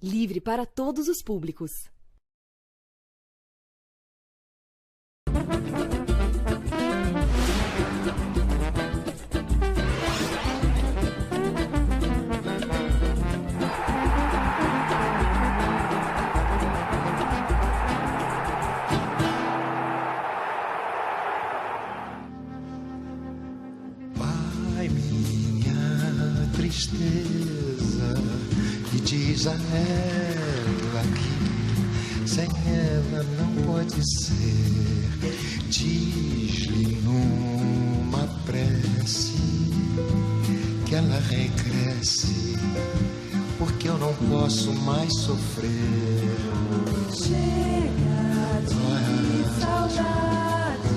livre para todos os públicos. Tristeza, e diz a ela que sem ela não pode ser. Diz-lhe numa prece que ela regresse, porque eu não posso mais sofrer. Chega de saudade,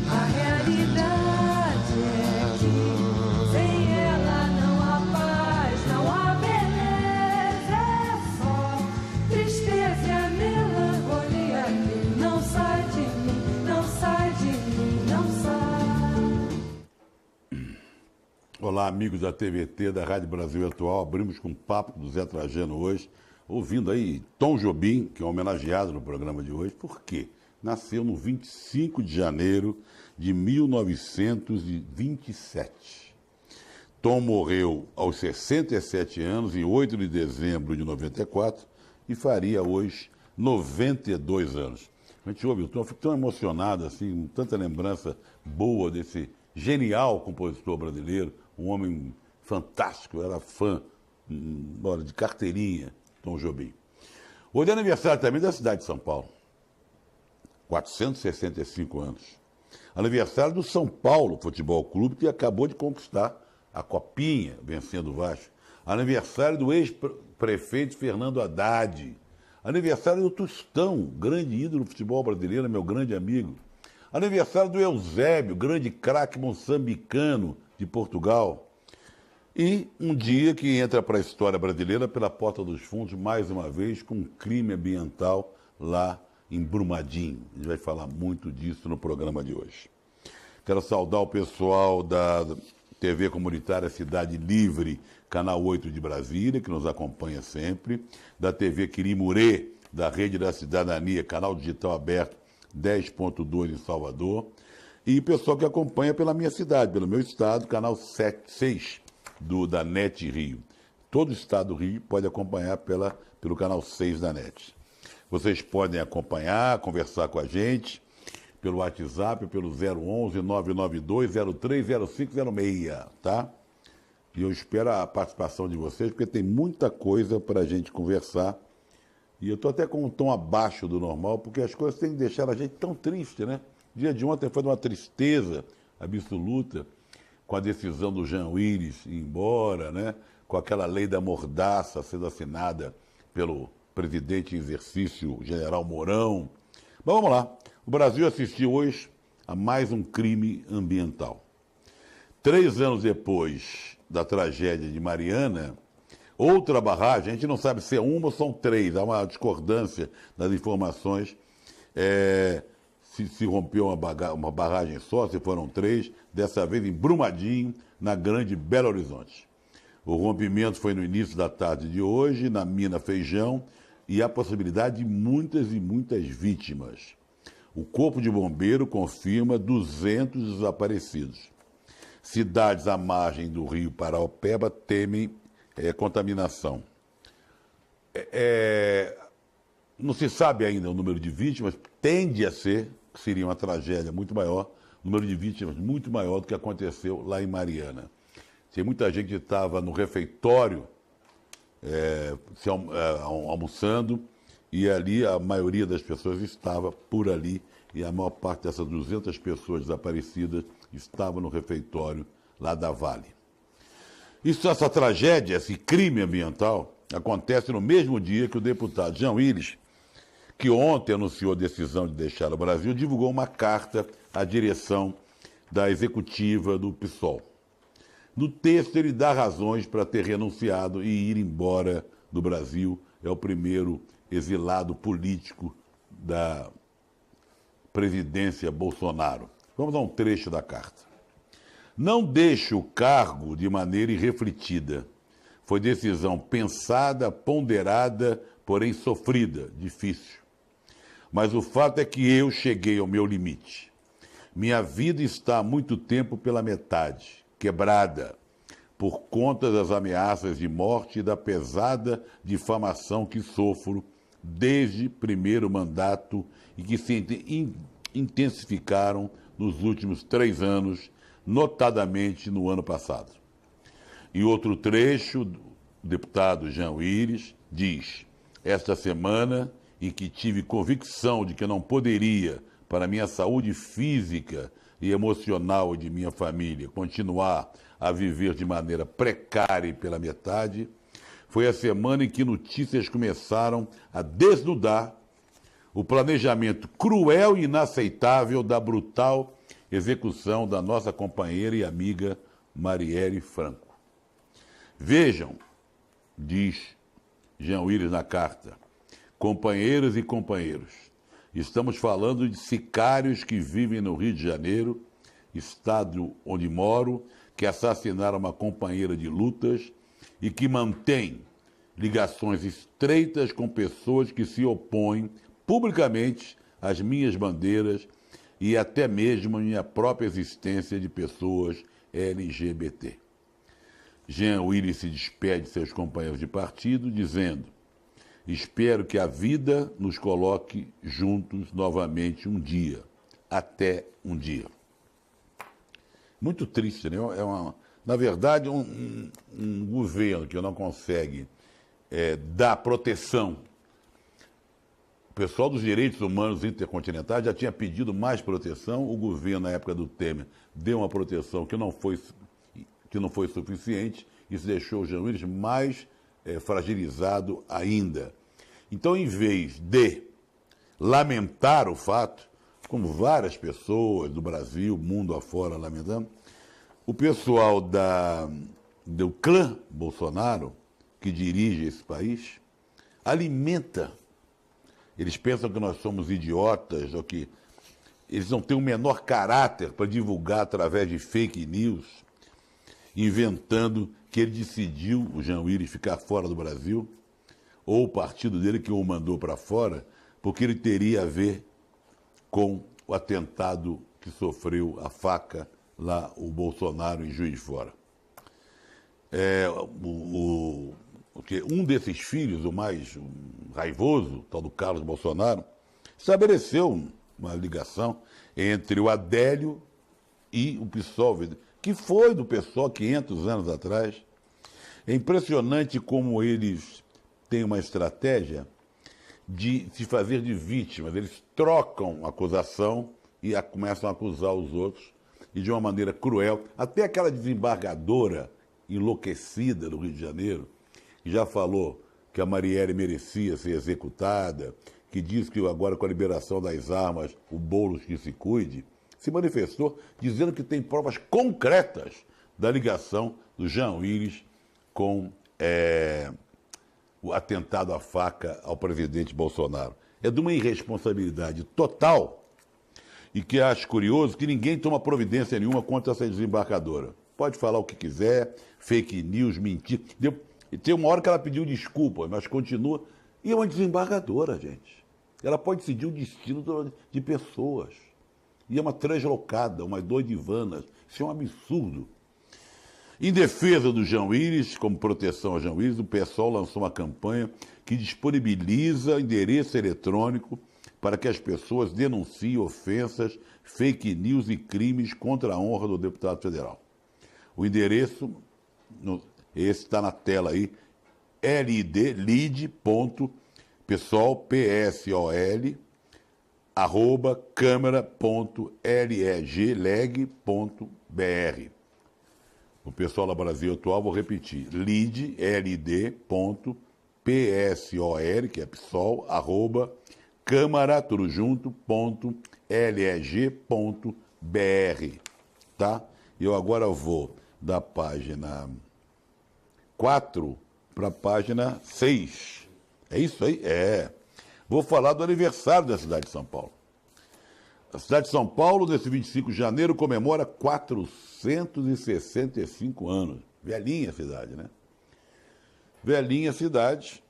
a realidade é que sem ela não há paz, não há beleza, é só tristeza e a melancolia que não sai de mim, não sai de mim, não sai. Olá, amigos da TVT, da Rádio Brasil Atual. Abrimos com o papo do Zé Trajano hoje, ouvindo aí Tom Jobim, que é homenageado no programa de hoje. Por quê? Nasceu no 25 de janeiro de 1927. Tom morreu aos 67 anos, em 8 de dezembro de 94, e faria hoje 92 anos. A gente ouve o Tom, eu fico tão emocionado, assim, com tanta lembrança boa desse genial compositor brasileiro, um homem fantástico, eu era fã, de carteirinha, Tom Jobim. Hoje é aniversário também da cidade de São Paulo, 465 anos. Aniversário do São Paulo Futebol Clube, que acabou de conquistar a Copinha, vencendo o Vasco. Aniversário do ex-prefeito Fernando Haddad. Aniversário do Tostão, grande ídolo do futebol brasileiro, meu grande amigo. Aniversário do Eusébio, grande craque moçambicano de Portugal. E um dia que entra para a história brasileira pela porta dos fundos, mais uma vez, com um crime ambiental lá em Brumadinho. A gente vai falar muito disso no programa de hoje. Quero saudar o pessoal da TV comunitária Cidade Livre, Canal 8 de Brasília, que nos acompanha sempre, da TV Quirimurê, da Rede da Cidadania, canal digital aberto 10.2 em Salvador, e o pessoal que acompanha pela minha cidade, pelo meu estado, canal 6 da NET Rio. Todo o estado do Rio pode acompanhar pelo canal 6 da NET. Vocês podem acompanhar, conversar com a gente pelo WhatsApp, pelo 011 992 030506, tá? E eu espero a participação de vocês, porque tem muita coisa para a gente conversar. E eu estou até com um tom abaixo do normal, porque as coisas têm que deixar a gente tão triste, né? O dia de ontem foi de uma tristeza absoluta, com a decisão do Jean Willis ir embora, né? Com aquela lei da mordaça sendo assinada pelo presidente em exercício, general Mourão. Mas vamos lá. O Brasil assistiu hoje a mais um crime ambiental. 3 anos depois da tragédia de Mariana, outra barragem, a gente não sabe se é uma ou são 3, há uma discordância nas informações, se rompeu uma barragem só, se foram 3, dessa vez em Brumadinho, na Grande Belo Horizonte. O rompimento foi no início da tarde de hoje, na mina Feijão, e há possibilidade de muitas e muitas vítimas. O Corpo de Bombeiro confirma 200 desaparecidos. Cidades à margem do rio Paraopeba temem contaminação. Não se sabe ainda o número de vítimas, tende a ser, que seria uma tragédia muito maior, número de vítimas muito maior do que aconteceu lá em Mariana. Tem muita gente que estava no refeitório, almoçando, e ali a maioria das pessoas estava por ali, e a maior parte dessas 200 pessoas desaparecidas estavam no refeitório lá da Vale. Essa tragédia, esse crime ambiental, acontece no mesmo dia que o deputado Jean Willis, que ontem anunciou a decisão de deixar o Brasil, divulgou uma carta à direção da executiva do PSOL. No texto, ele dá razões para ter renunciado e ir embora do Brasil. É o primeiro exilado político da presidência Bolsonaro. Vamos a um trecho da carta. Não deixe o cargo de maneira irrefletida. Foi decisão pensada, ponderada, porém sofrida, difícil. Mas o fato é que eu cheguei ao meu limite. Minha vida está há muito tempo pela metade, quebrada, por conta das ameaças de morte e da pesada difamação que sofro desde primeiro mandato e que se intensificaram nos últimos 3 anos, notadamente no ano passado. E outro trecho, o deputado Jean Willis diz: esta semana, em que tive convicção de que não poderia, para minha saúde física e emocional e de minha família, continuar a viver de maneira precária e pela metade, foi a semana em que notícias começaram a desnudar o planejamento cruel e inaceitável da brutal execução da nossa companheira e amiga Marielle Franco. Vejam, diz Jean Willis na carta, companheiras e companheiros, estamos falando de sicários que vivem no Rio de Janeiro, estado onde moro, que assassinaram uma companheira de lutas e que mantêm ligações estreitas com pessoas que se opõem publicamente às minhas bandeiras e até mesmo à minha própria existência de pessoas LGBT. Jean Willis se despede de seus companheiros de partido, dizendo: espero que a vida nos coloque juntos novamente um dia, até um dia. Muito triste, né? Na verdade, um governo que não consegue dar proteção. O pessoal dos direitos humanos intercontinentais já tinha pedido mais proteção, o governo, na época do Temer, deu uma proteção que não foi suficiente, isso deixou o Jean Willis mais fragilizado ainda. Então, em vez de lamentar o fato, como várias pessoas do Brasil, mundo afora lamentando, o pessoal do clã Bolsonaro, que dirige esse país, alimenta. Eles pensam que nós somos idiotas, ou que eles não têm o menor caráter para divulgar através de fake news, inventando que ele decidiu, o Jean Willis, ficar fora do Brasil, ou o partido dele que o mandou para fora, porque ele teria a ver com o atentado que sofreu a faca lá, o Bolsonaro, em Juiz de Fora. Um desses filhos, o mais raivoso, tal do Carlos Bolsonaro, estabeleceu uma ligação entre o Adélio e o PSOL, que foi do PSOL 500 anos atrás. É impressionante como eles têm uma estratégia de se fazer de vítimas. Eles trocam a acusação e começam a acusar os outros, e de uma maneira cruel. Até aquela desembargadora enlouquecida do Rio de Janeiro, que já falou que a Marielle merecia ser executada, que diz que agora com a liberação das armas, o Boulos que se cuide, se manifestou dizendo que tem provas concretas da ligação do Jean Willis com o atentado à faca ao presidente Bolsonaro. É de uma irresponsabilidade total, e que acho curioso que ninguém toma providência nenhuma contra essa desembargadora. Pode falar o que quiser, fake news, mentir. E tem uma hora que ela pediu desculpa, mas continua. E é uma desembargadora, gente. Ela pode decidir o destino de pessoas. E é uma translocada, uma doidivana. Isso é um absurdo. Em defesa do Jean Willis, como proteção ao Jean Willis, o PSOL lançou uma campanha que disponibiliza endereço eletrônico para que as pessoas denunciem ofensas, fake news e crimes contra a honra do deputado federal. O endereço, esse está na tela aí, lid.pessoal, PSOL, @câmara.leg.br. O pessoal da Brasil Atual, vou repetir, lid.pesol, que é PSOL, @câmara, tudo junto, .leg.br, tá? Eu agora vou da página 4 para a página 6. É isso aí? É. Vou falar do aniversário da cidade de São Paulo. A cidade de São Paulo, nesse 25 de janeiro, comemora 465 anos. Velhinha a cidade, né? velhinha cidade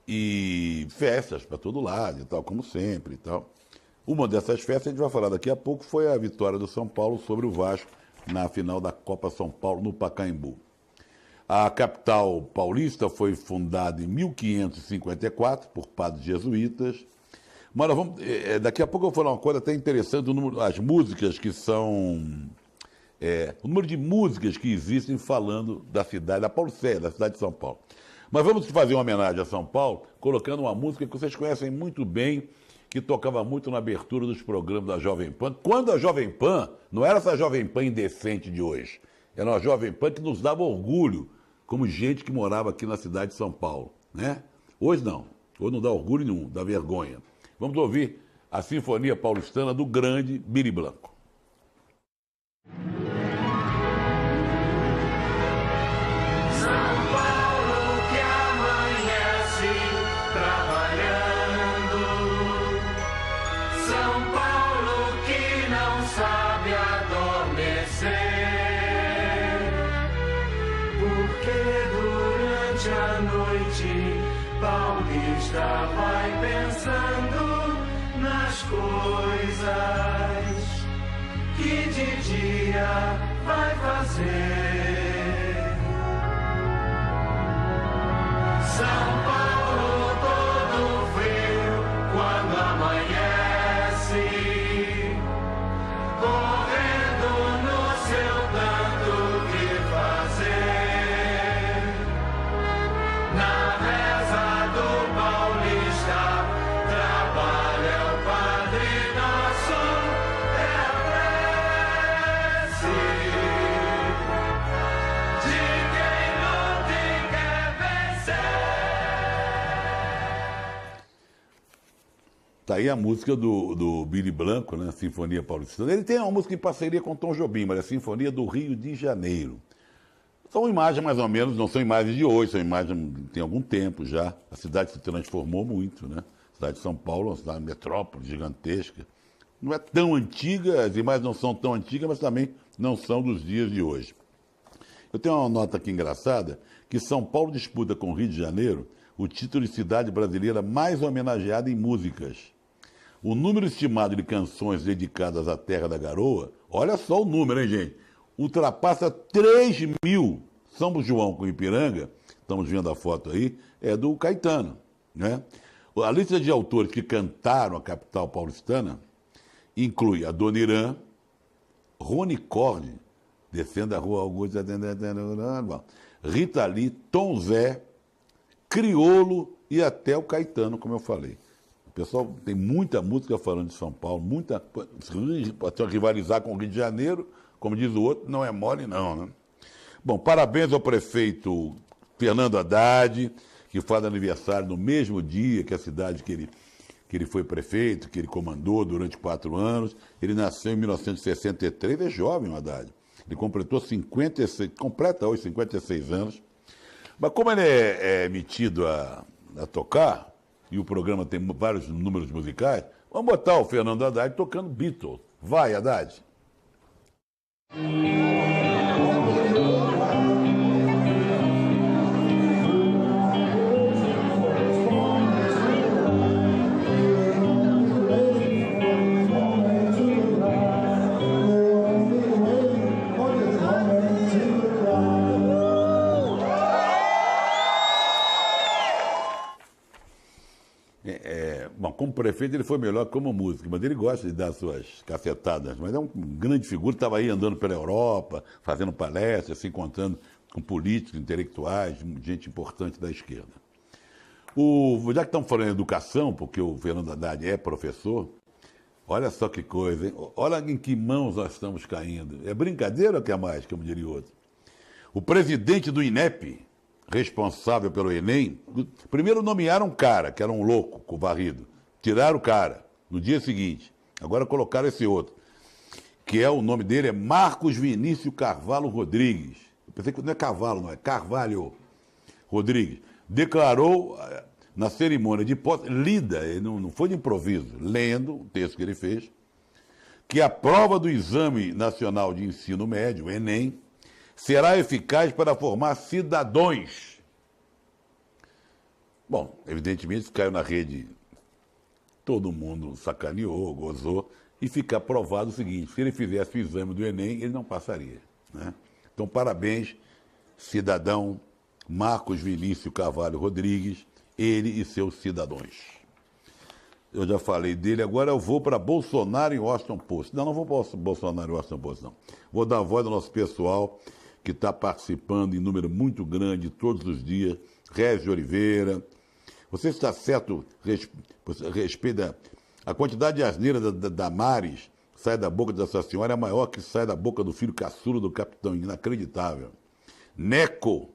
e festas para todo lado e tal, como sempre e tal. Uma dessas festas, a gente vai falar daqui a pouco, foi a vitória do São Paulo sobre o Vasco na final da Copa São Paulo, no Pacaembu. A capital paulista foi fundada em 1554 por padres jesuítas. Mas nós vamos, daqui a pouco eu vou falar uma coisa até interessante, as músicas que são... o número de músicas que existem falando da cidade, da Pauliceia, da cidade de São Paulo. Mas vamos fazer uma homenagem a São Paulo, colocando uma música que vocês conhecem muito bem, que tocava muito na abertura dos programas da Jovem Pan. Quando a Jovem Pan, não era essa Jovem Pan indecente de hoje, era uma Jovem Pan que nos dava orgulho, como gente que morava aqui na cidade de São Paulo, né? Hoje não dá orgulho nenhum, dá vergonha. Vamos ouvir a Sinfonia Paulistana do grande Billy Blanco. A noite paulista vai pensando nas coisas que de dia vai fazer. São Paulo todo frio quando amanhece, correndo no seu tanto que fazer. Na reza do paulista, trabalha o Padre Nosso, é a prece de quem luta e quer vencer. Tá aí a música do Billy Blanco, né? Sinfonia Paulistana. Ele tem uma música em parceria com Tom Jobim, mas é a Sinfonia do Rio de Janeiro. São imagens mais ou menos, não são imagens de hoje, são imagens que tem algum tempo já. A cidade se transformou muito, né? A cidade de São Paulo é uma cidade metrópole, gigantesca. Não é tão antiga, as imagens não são tão antigas, mas também não são dos dias de hoje. Eu tenho uma nota aqui engraçada, que São Paulo disputa com o Rio de Janeiro o título de cidade brasileira mais homenageada em músicas. O número estimado de canções dedicadas à Terra da Garoa, olha só o número, hein, gente? Ultrapassa 3.000. São João com Ipiranga, estamos vendo a foto aí, é do Caetano, né? A lista de autores que cantaram a capital paulistana inclui a Dona Irã, Rony Corne, descendo a Rua Augusta, Rita Lee, Tom Zé, Criolo e até o Caetano, como eu falei. O pessoal tem muita música falando de São Paulo, muita, pode rivalizar com o Rio de Janeiro, como diz o outro, não é mole não, né? Bom, parabéns ao prefeito Fernando Haddad, que faz aniversário no mesmo dia que a cidade que ele foi prefeito, que ele comandou durante 4 anos. Ele nasceu em 1963, é jovem o Haddad. Ele completou 56, completa hoje 56 anos. Mas como ele é metido a tocar, e o programa tem vários números musicais, vamos botar o Fernando Haddad tocando Beatles. Vai, Haddad. Bom, como prefeito ele foi melhor como músico, mas ele gosta de dar suas cacetadas. Mas é um grande figura, estava aí andando pela Europa, fazendo palestras, se encontrando com políticos, intelectuais, gente importante da esquerda. Já que estamos falando em educação, porque o Fernando Haddad é professor, olha só que coisa, hein? Olha em que mãos nós estamos caindo. É brincadeira ou quer mais, como diria outro? O presidente do INEP, responsável pelo Enem, primeiro nomearam um cara, que era um louco, covarrido. Tiraram o cara no dia seguinte. Agora colocaram esse outro, que o nome dele é Marcos Vinícius Carvalho Rodrigues. Eu pensei que não é Carvalho, não, é Carvalho Rodrigues. Declarou na cerimônia de posse, lida, não foi de improviso, lendo o texto que ele fez, que a prova do Exame Nacional de Ensino Médio, o Enem, será eficaz para formar cidadãos. Bom, evidentemente, isso caiu na rede, todo mundo sacaneou, gozou, e fica provado o seguinte, se ele fizesse o exame do Enem, ele não passaria, né? Então, parabéns, cidadão Marcos Vinícius Carvalho Rodrigues, ele e seus cidadãos. Eu já falei dele, agora eu vou para Bolsonaro e Washington Post. Não vou para Bolsonaro e Washington Post, não. Vou dar a voz ao nosso pessoal que está participando em número muito grande todos os dias. Régio Oliveira. Você está certo, respeita a quantidade de asneira da Damares que sai da boca dessa senhora é maior que sai da boca do filho caçula do capitão, inacreditável. Neco,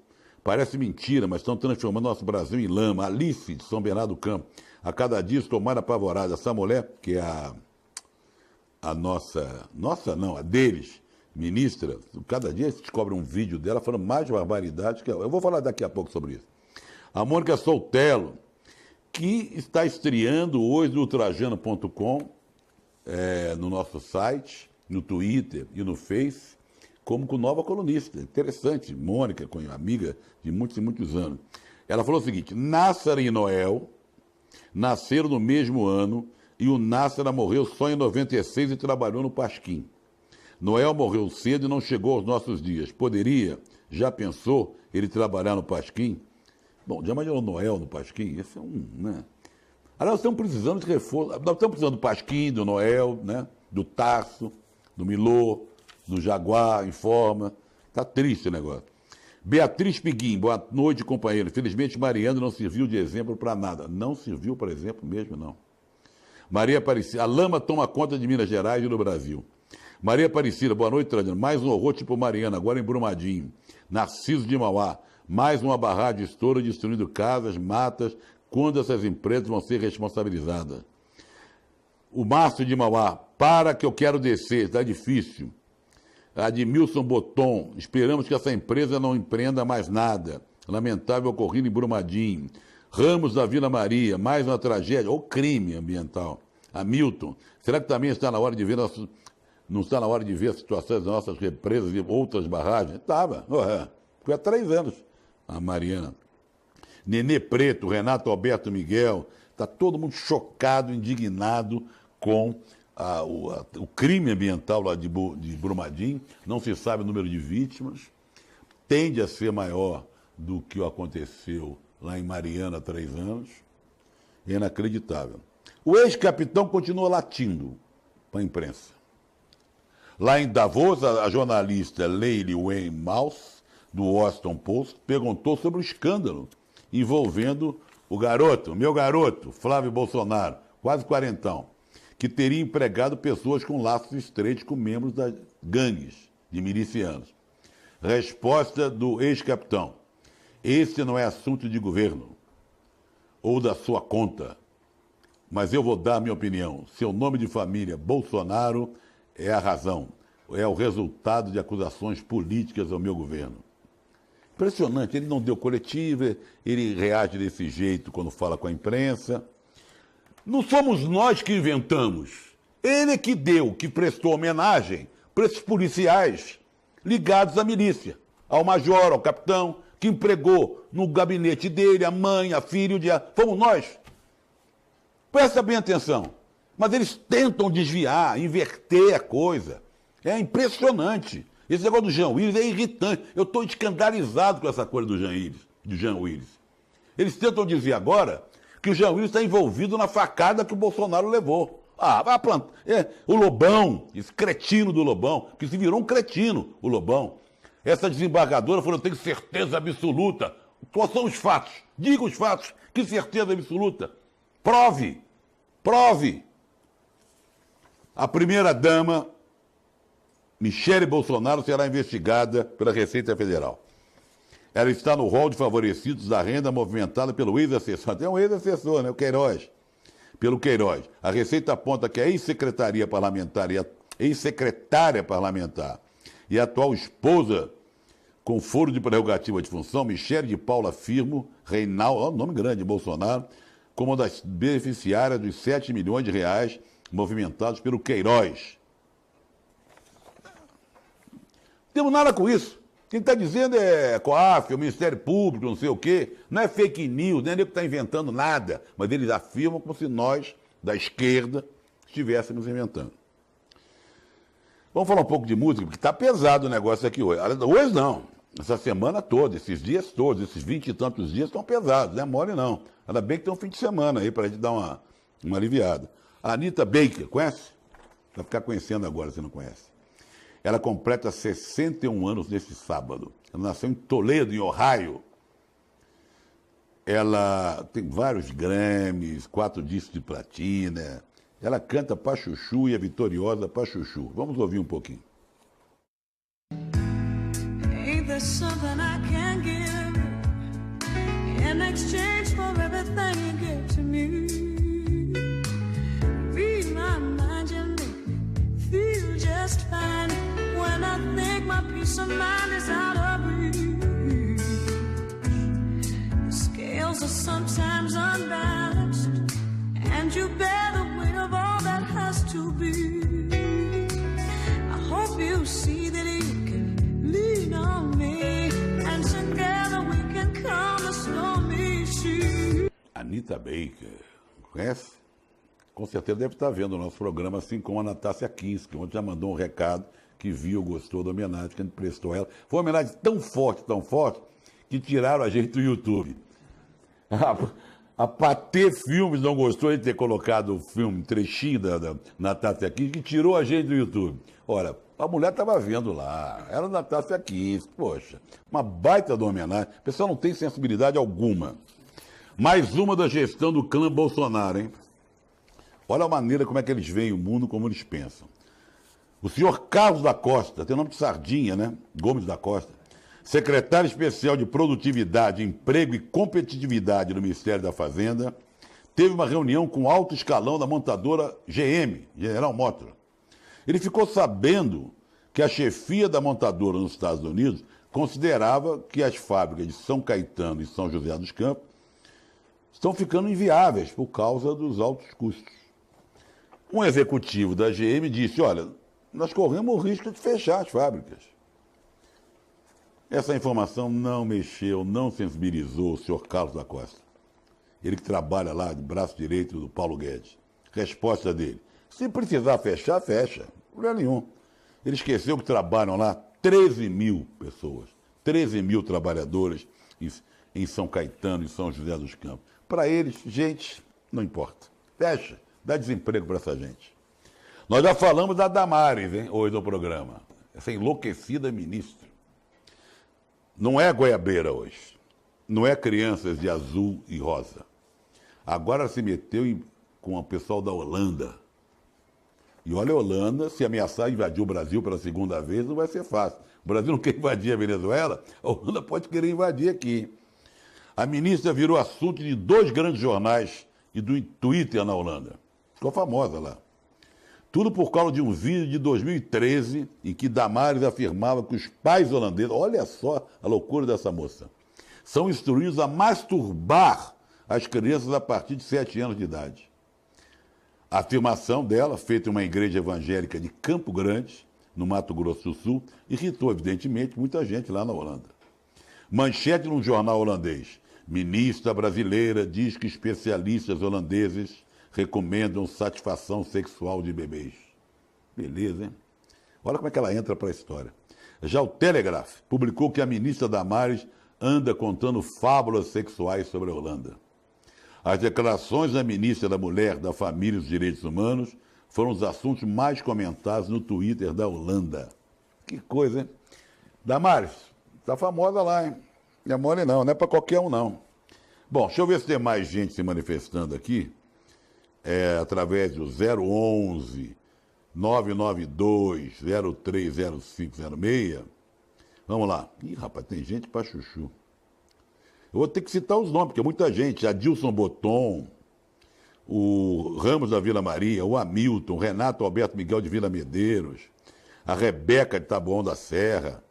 parece mentira, mas estão transformando nosso Brasil em lama. Alice, de São Bernardo do Campo, a cada dia estou mais apavorada. Essa mulher, que é a a deles, ministra, cada dia se descobre um vídeo dela falando mais barbaridade que eu vou falar daqui a pouco sobre isso. A Mônica Soltelo, que está estreando hoje no ultrajano.com, no nosso site, no Twitter e no Face, como com nova colunista. Interessante, Mônica, amiga de muitos e muitos anos. Ela falou o seguinte, Nassar e Noel nasceram no mesmo ano e o Nassar morreu só em 96 e trabalhou no Pasquim. Noel morreu cedo e não chegou aos nossos dias. Poderia, já pensou, ele trabalhar no Pasquim? Bom, já imaginou Noel no Pasquim? Esse é né? Aliás, nós estamos precisando de reforço. Nós estamos precisando do Pasquim, do Noel, né? Do Tarso, do Milô, do Jaguar, em forma. Está triste o negócio. Beatriz Piguim, boa noite, companheiro. Infelizmente, Mariana não serviu de exemplo para nada. Não serviu, por exemplo, mesmo, não. Maria Aparecida, a lama toma conta de Minas Gerais e do Brasil. Maria Aparecida, boa noite, Trajano. Mais um horror tipo Mariana, agora em Brumadinho. Narciso de Mauá, mais uma barragem de estouro destruindo casas, matas. Quando essas empresas vão ser responsabilizadas? O Márcio de Mauá, para que eu quero descer, está difícil. A Admilson Boton, esperamos que essa empresa não empreenda mais nada. Lamentável ocorrido em Brumadinho. Ramos da Vila Maria, mais uma tragédia, ou crime ambiental. Hamilton, será que também está na hora de ver não está na hora de ver a situação das nossas represas e outras barragens? Estava, foi há 3 anos, a Mariana. Nenê Preto, Renato Alberto Miguel, está todo mundo chocado, indignado com o crime ambiental lá de Brumadinho. Não se sabe o número de vítimas, tende a ser maior do que o aconteceu lá em Mariana há 3 anos. É inacreditável. O ex-capitão continua latindo para a imprensa. Lá em Davos, a jornalista Leila Weymouth, do Washington Post, perguntou sobre o escândalo envolvendo o garoto, meu garoto, Flávio Bolsonaro, quase quarentão, que teria empregado pessoas com laços estreitos com membros das gangues de milicianos. Resposta do ex-capitão. Esse não é assunto de governo ou da sua conta, mas eu vou dar a minha opinião. Seu nome de família, Bolsonaro, é a razão, é o resultado de acusações políticas ao meu governo. Impressionante, ele não deu coletiva, ele reage desse jeito quando fala com a imprensa. Não somos nós que inventamos. Ele é que deu, que prestou homenagem para esses policiais ligados à milícia, ao major, ao capitão, que empregou no gabinete dele a mãe, a filha, o diabo. Fomos nós. Presta bem atenção. Mas eles tentam desviar, inverter a coisa. É impressionante. Esse negócio do Jean Willis é irritante. Eu estou escandalizado com essa coisa do Jean Willis. Eles tentam dizer agora que o Jean Willis está envolvido na facada que o Bolsonaro levou. Vai plantar. O Lobão, esse cretino do Lobão, que se virou um cretino, o Lobão. Essa desembargadora falou, eu tenho certeza absoluta. Quais são os fatos? Diga os fatos. Que certeza absoluta? Prove. Prove. A primeira-dama, Michele Bolsonaro, será investigada pela Receita Federal. Ela está no rol de favorecidos da renda movimentada pelo ex-assessor. Tem um ex-assessor, né? O Queiroz. Pelo Queiroz. A Receita aponta que a ex-secretária parlamentar e a atual esposa com foro de prerrogativa de função, Michele de Paula Firmo Reinaldo, nome grande, Bolsonaro, como uma das beneficiárias dos 7 milhões de reais movimentados pelo Queiroz. Não temos nada com isso. Quem está dizendo é COAF, o Ministério Público, não sei o quê. Não é fake news, nem é que está inventando nada. Mas eles afirmam como se nós, da esquerda, estivéssemos inventando. Vamos falar um pouco de música, porque está pesado o negócio aqui hoje. Hoje não. Essa semana toda, esses dias todos, esses 20 e tantos dias estão pesados, não é mole não. Ainda bem que tem um fim de semana aí para a gente dar uma aliviada. A Anita Baker, conhece? Vai ficar conhecendo agora, se não conhece. Ela completa 61 anos nesse sábado. Ela nasceu em Toledo, em Ohio. Ela tem vários Grammys, 4 discos de platina. Ela canta pra chuchu e é vitoriosa pra chuchu. Vamos ouvir um pouquinho. Ain't there something I can give in exchange for everything you give to me? Read my mind and make me feel just fine when I think my peace of mind is out of reach. The scales are sometimes unbalanced and you bear the weight of all that has to be. I hope you see that you can lean on me and together we can calm the stormy sea. Anita Baker, conhece? Com certeza deve estar vendo o nosso programa, assim como a Natácia Kinski, que ontem já mandou um recado que viu, gostou da homenagem que a gente prestou a ela. Foi uma homenagem tão forte, que tiraram a gente do YouTube. A Patê Filmes não gostou de ter colocado o filme, trechinho da Natácia Kinski, que tirou a gente do YouTube. Ora, a mulher estava vendo lá, era Natácia Kinski, poxa, uma baita de homenagem. O pessoal não tem sensibilidade alguma. Mais uma da gestão do clã Bolsonaro, hein? Olha a maneira como é que eles veem o mundo, como eles pensam. O senhor Carlos da Costa, tem nome de sardinha, né? Gomes da Costa. Secretário Especial de Produtividade, Emprego e Competitividade do Ministério da Fazenda, teve uma reunião com o alto escalão da montadora GM, General Motors. Ele ficou sabendo que a chefia da montadora nos Estados Unidos considerava que as fábricas de São Caetano e São José dos Campos estão ficando inviáveis por causa dos altos custos. Um executivo da GM disse, olha, nós corremos o risco de fechar as fábricas. Essa informação não mexeu, não sensibilizou o senhor Carlos da Costa. Ele que trabalha lá de braço direito do Paulo Guedes. Resposta dele, se precisar fechar, fecha. Não problema nenhum. Ele esqueceu que trabalham lá 13 mil pessoas, 13 mil trabalhadores em São Caetano e São José dos Campos. Para eles, gente, não importa. Fecha, dá desemprego para essa gente. Nós já falamos da Damares, hein, hoje no programa. Essa enlouquecida ministra. Não é goiabeira hoje. Não é crianças de azul e rosa. Agora se meteu com o pessoal da Holanda. E olha, a Holanda, se ameaçar invadir o Brasil pela segunda vez, não vai ser fácil. O Brasil não quer invadir a Venezuela, a Holanda pode querer invadir aqui. A ministra virou assunto de 2 grandes jornais e do Twitter na Holanda. Ficou famosa lá. Tudo por causa de um vídeo de 2013 em que Damares afirmava que os pais holandeses, olha só a loucura dessa moça, são instruídos a masturbar as crianças a partir de 7 anos de idade. A afirmação dela, feita em uma igreja evangélica de Campo Grande, no Mato Grosso do Sul, irritou, evidentemente, muita gente lá na Holanda. Manchete num jornal holandês. Ministra brasileira diz que especialistas holandeses recomendam satisfação sexual de bebês. Beleza, hein? Olha como é que ela entra para a história. Já o Telegraph publicou que a ministra Damares anda contando fábulas sexuais sobre a Holanda. As declarações da ministra da Mulher, da Família e dos Direitos Humanos foram os assuntos mais comentados no Twitter da Holanda. Que coisa, hein? Damares, tá famosa lá, hein? Não é mole não é para qualquer um não. Bom, deixa eu ver se tem mais gente se manifestando aqui. Através do 011 992 030506. Vamos lá. Ih, rapaz, tem gente para chuchu. Eu vou ter que citar os nomes, porque muita gente. Adilson Boton, o Ramos da Vila Maria, o Hamilton, Renato Alberto Miguel de Vila Medeiros, a Rebeca de Taboão da Serra,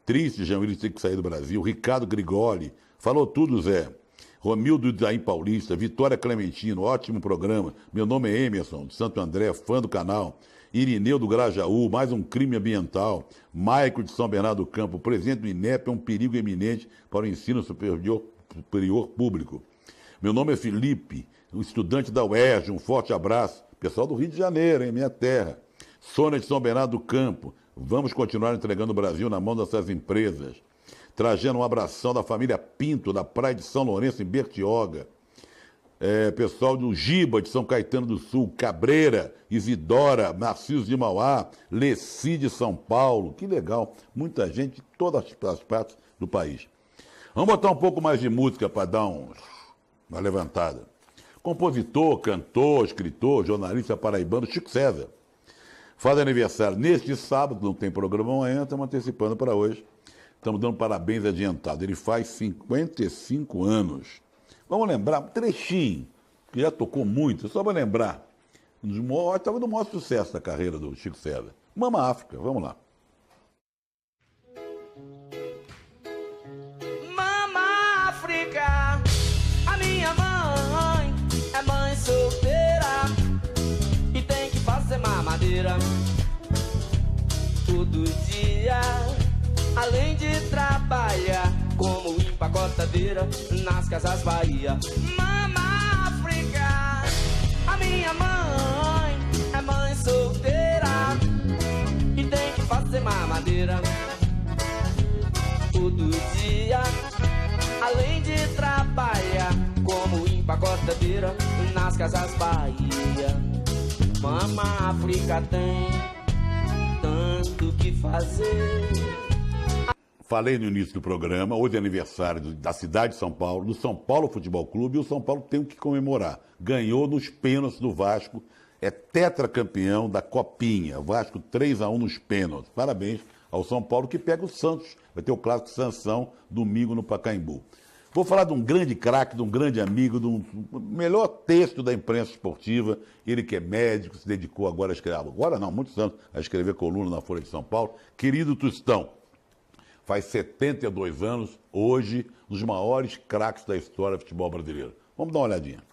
Triste Jean Willis tem que sair do Brasil, Ricardo Grigoli, falou tudo, Zé. Romildo Idaim Paulista, Vitória Clementino, ótimo programa. Meu nome é Emerson, de Santo André, fã do canal. Irineu do Grajaú, mais um crime ambiental. Maico de São Bernardo do Campo, o presidente do INEP é um perigo eminente para o ensino superior público. Meu nome é Felipe, um estudante da UERJ, um forte abraço. Pessoal do Rio de Janeiro, hein, minha terra. Sônia de São Bernardo do Campo, vamos continuar entregando o Brasil na mão dessas empresas. Trajando um abração da família Pinto, da Praia de São Lourenço, em Bertioga. Pessoal do Giba, de São Caetano do Sul, Cabreira, Isidora, Narciso de Mauá, Leci de São Paulo. Que legal, muita gente de todas as partes do país. Vamos botar um pouco mais de música para dar uma levantada. Compositor, cantor, escritor, jornalista paraibano, Chico César. Faz aniversário neste sábado, não tem programa amanhã, estamos antecipando para hoje. Estamos dando parabéns adiantado. Ele faz 55 anos. Vamos lembrar um trechinho, que já tocou muito, só para lembrar. Estava no maior sucesso da carreira do Chico César. Mama África, vamos lá. Mama África, a minha mãe é mãe solteira e tem que fazer mamadeira todo dia, além de trabalhar como empacotadeira nas casas Bahia. Mama África, a minha mãe é mãe solteira e tem que fazer mamadeira todo dia, além de trabalhar como empacotadeira nas casas Bahia. Mama África tem tanto que fazer. Falei no início do programa, hoje é aniversário da cidade de São Paulo, do São Paulo Futebol Clube, e o São Paulo tem o que comemorar. Ganhou nos pênaltis do Vasco, é tetracampeão da Copinha. Vasco 3-1 nos pênaltis. Parabéns ao São Paulo, que pega o Santos. Vai ter o clássico Sansão, domingo no Pacaembu. Vou falar de um grande craque, de um grande amigo, do melhor texto da imprensa esportiva. Ele que é médico, se dedicou agora a escrever, agora não, muitos anos, a escrever coluna na Folha de São Paulo. Querido Tostão, faz 72 anos, hoje, um dos maiores craques da história do futebol brasileiro. Vamos dar uma olhadinha.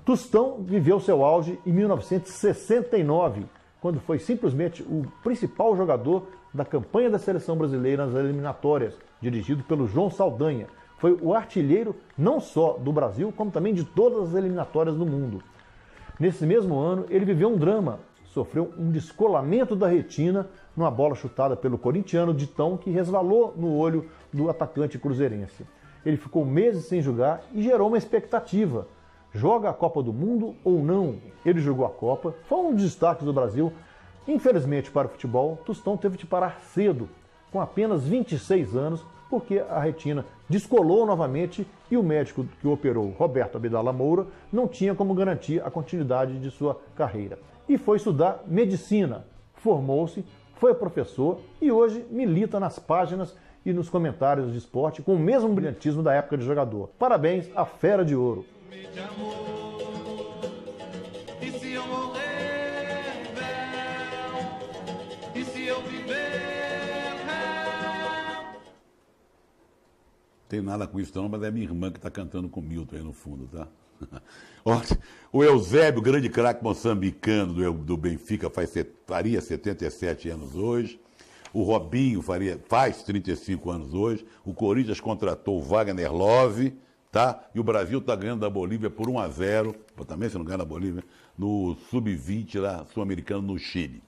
Tostão viveu seu auge em 1969, quando foi simplesmente o principal jogador da campanha da seleção brasileira nas eliminatórias, dirigido pelo João Saldanha. Foi o artilheiro não só do Brasil, como também de todas as eliminatórias do mundo. Nesse mesmo ano, ele viveu um drama. Sofreu um descolamento da retina numa bola chutada pelo corintiano Ditão, que resvalou no olho do atacante cruzeirense. Ele ficou meses sem jogar e gerou uma expectativa. Joga a Copa do Mundo ou não? Ele jogou a Copa, foi um dos destaques do Brasil. Infelizmente para o futebol, Tostão teve de parar cedo, com apenas 26 anos, porque a retina descolou novamente e o médico que o operou, Roberto Abdala Moura, não tinha como garantir a continuidade de sua carreira. E foi estudar medicina, formou-se, foi professor e hoje milita nas páginas e nos comentários de esporte com o mesmo brilhantismo da época de jogador. Parabéns à Fera de Ouro. De amor, e se eu morrer, e se eu viver, Tem nada com isso não, mas é minha irmã que está cantando com o Milton aí no fundo, tá? O Eusébio, grande craque moçambicano do Benfica, faria 77 anos hoje. O Robinho faz 35 anos hoje. O Corinthians contratou o Wagner Love, tá? E o Brasil está ganhando da Bolívia por 1-0, também se não ganha da Bolívia, no Sub-20 lá, sul-americano, no Chile.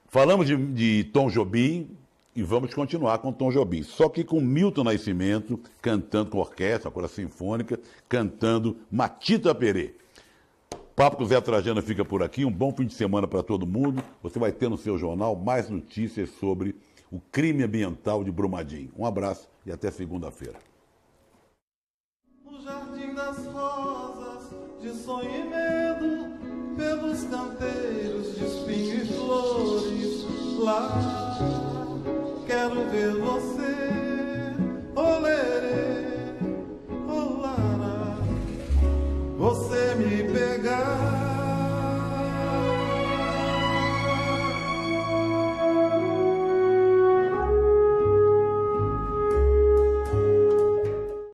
Falamos de Tom Jobim e vamos continuar com Tom Jobim, só que com Milton Nascimento cantando com orquestra, com a sinfônica, cantando Matita Perê. Papo com o Zé Trajano fica por aqui, um bom fim de semana para todo mundo. Você vai ter no seu jornal mais notícias sobre o crime ambiental de Brumadinho. Um abraço e até segunda-feira. No jardim das rosas, de sonho e medo, pelos canteiros de espinho e flores, lá quero ver você, olê, olara, você me pegar